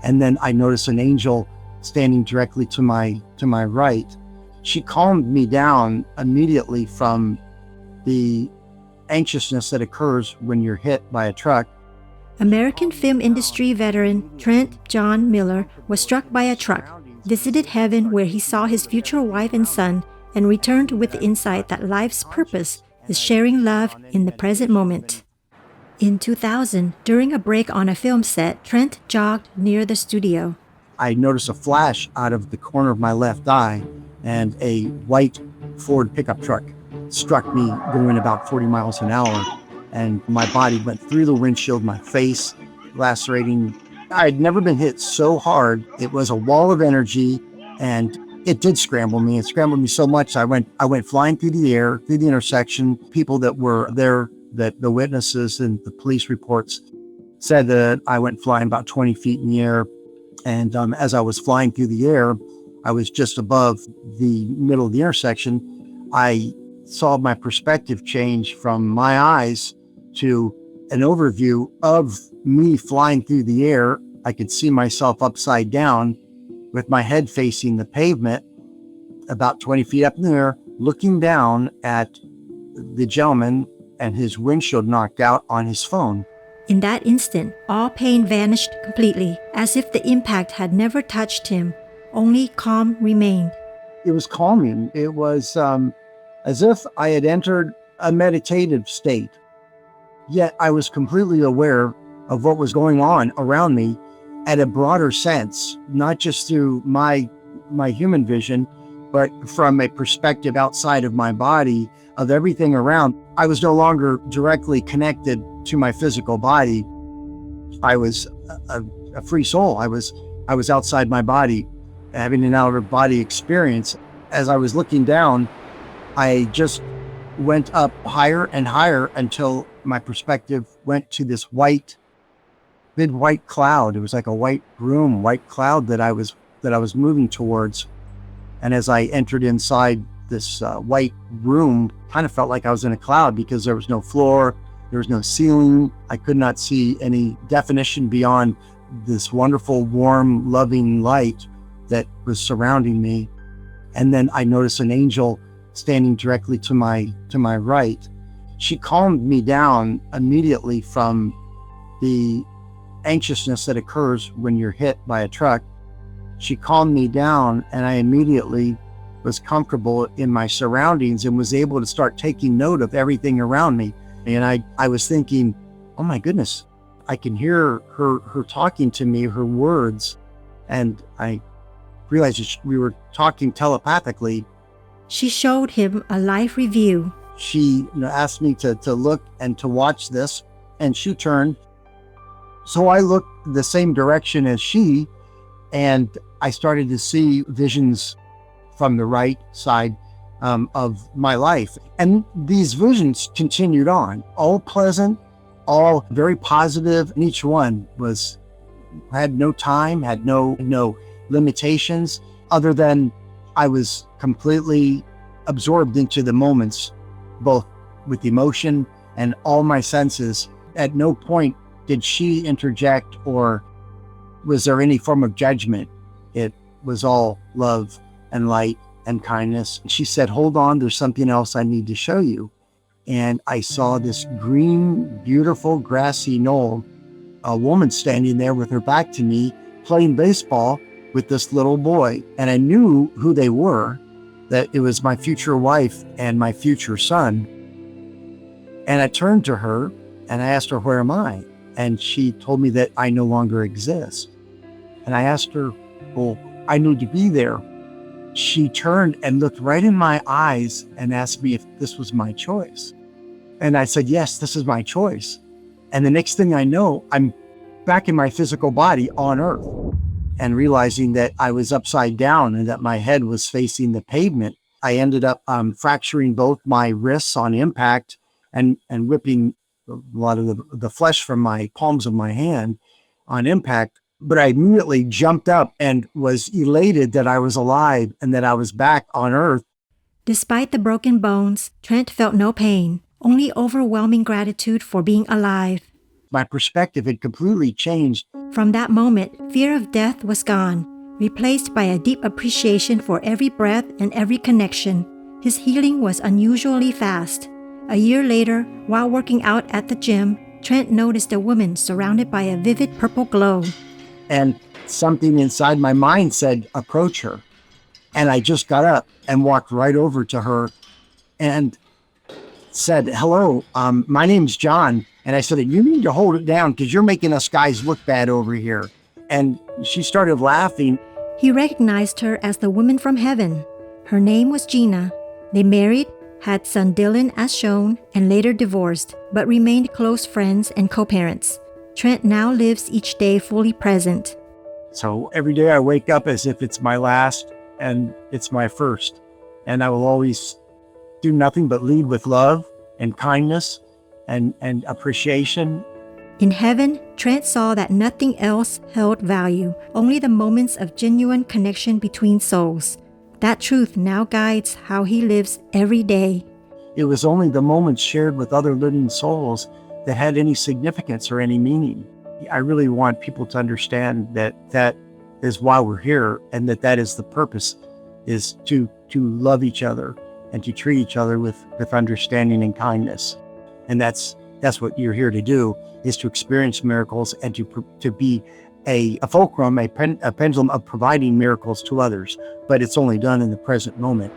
And then I noticed an angel standing directly to my right. She calmed me down immediately from the anxiousness that occurs when you're hit by a truck. American film industry veteran Trent Jon Miller was struck by a truck, visited heaven where he saw his future wife and son, and returned with the insight that life's purpose is sharing love in the present moment. In 2000, during a break on a film set, Trent jogged near the studio. I noticed a flash out of the corner of my left eye, and a white Ford pickup truck struck me going about 40 miles an hour, and my body went through the windshield, my face lacerating. I had never been hit so hard. It was a wall of energy, and it did scramble me. It scrambled me so much I went flying through the air, through the intersection. People that were there, that the witnesses and the police reports said that I went flying about 20 feet in the air. And as I was flying through the air, I was just above the middle of the intersection. I saw my perspective change from my eyes to an overview of me flying through the air. I could see myself upside down with my head facing the pavement, about 20 feet up in the air, looking down at the gentleman and his windshield knocked out on his phone. In that instant, all pain vanished completely, as if the impact had never touched him. Only calm remained. It was calming. It was as if I had entered a meditative state. Yet I was completely aware of what was going on around me at a broader sense, not just through my human vision, but from a perspective outside of my body of everything around. I was no longer directly connected to my physical body. I was a free soul. I was outside my body, having an out-of-body experience. As I was looking down, I just went up higher and higher until my perspective went to this big white cloud. It was like a white cloud that I was moving towards. And as I entered inside this white room, kind of felt like I was in a cloud because there was no floor, there was no ceiling. I could not see any definition beyond this wonderful, warm, loving light that was surrounding me. And then I noticed an angel standing directly to my right. She calmed me down immediately from the anxiousness that occurs when you're hit by a truck. She calmed me down, and I immediately was comfortable in my surroundings and was able to start taking note of everything around me. And I was thinking, oh my goodness, I can hear her talking to me, her words. And I realized we were talking telepathically. She showed him a live review. She asked me to look and to watch this, and she turned. So I looked the same direction as she, and I started to see visions from the right side of my life. And these visions continued on, all pleasant, all very positive, and each one had no time, had no limitations, other than I was completely absorbed into the moments, both with emotion and all my senses. At no point did she interject or was there any form of judgment. It was all love and light and kindness. She said, hold on, there's something else I need to show you. And I saw this green, beautiful, grassy knoll, a woman standing there with her back to me, playing baseball with this little boy. And I knew who they were, that it was my future wife and my future son. And I turned to her and I asked her, where am I? And she told me that I no longer exist. And I asked her, well, I need to be there. She turned and looked right in my eyes and asked me if this was my choice. And I said, yes, this is my choice. And the next thing I know, I'm back in my physical body on Earth and realizing that I was upside down and that my head was facing the pavement. I ended up fracturing both my wrists on impact and ripping a lot of the flesh from my palms of my hand on impact. But I immediately jumped up and was elated that I was alive and that I was back on Earth. Despite the broken bones, Trent felt no pain, only overwhelming gratitude for being alive. My perspective had completely changed. From that moment, fear of death was gone, replaced by a deep appreciation for every breath and every connection. His healing was unusually fast. A year later, while working out at the gym, Trent noticed a woman surrounded by a vivid purple glow. And something inside my mind said, approach her. And I just got up and walked right over to her and said, hello, my name's John. And I said, you need to hold it down because you're making us guys look bad over here. And she started laughing. He recognized her as the woman from heaven. Her name was Gina. They married, had son Dylan as shown, and later divorced, but remained close friends and co-parents. Trent now lives each day fully present. So every day I wake up as if it's my last and it's my first. And I will always do nothing but lead with love and kindness and appreciation. In heaven, Trent saw that nothing else held value, only the moments of genuine connection between souls. That truth now guides how he lives every day. It was only the moments shared with other living souls that had any significance or any meaning. I really want people to understand that that is why we're here, and that is the purpose, is to love each other and to treat each other with understanding and kindness. And that's what you're here to do, is to experience miracles and to be a fulcrum, a pendulum of providing miracles to others. But it's only done in the present moment.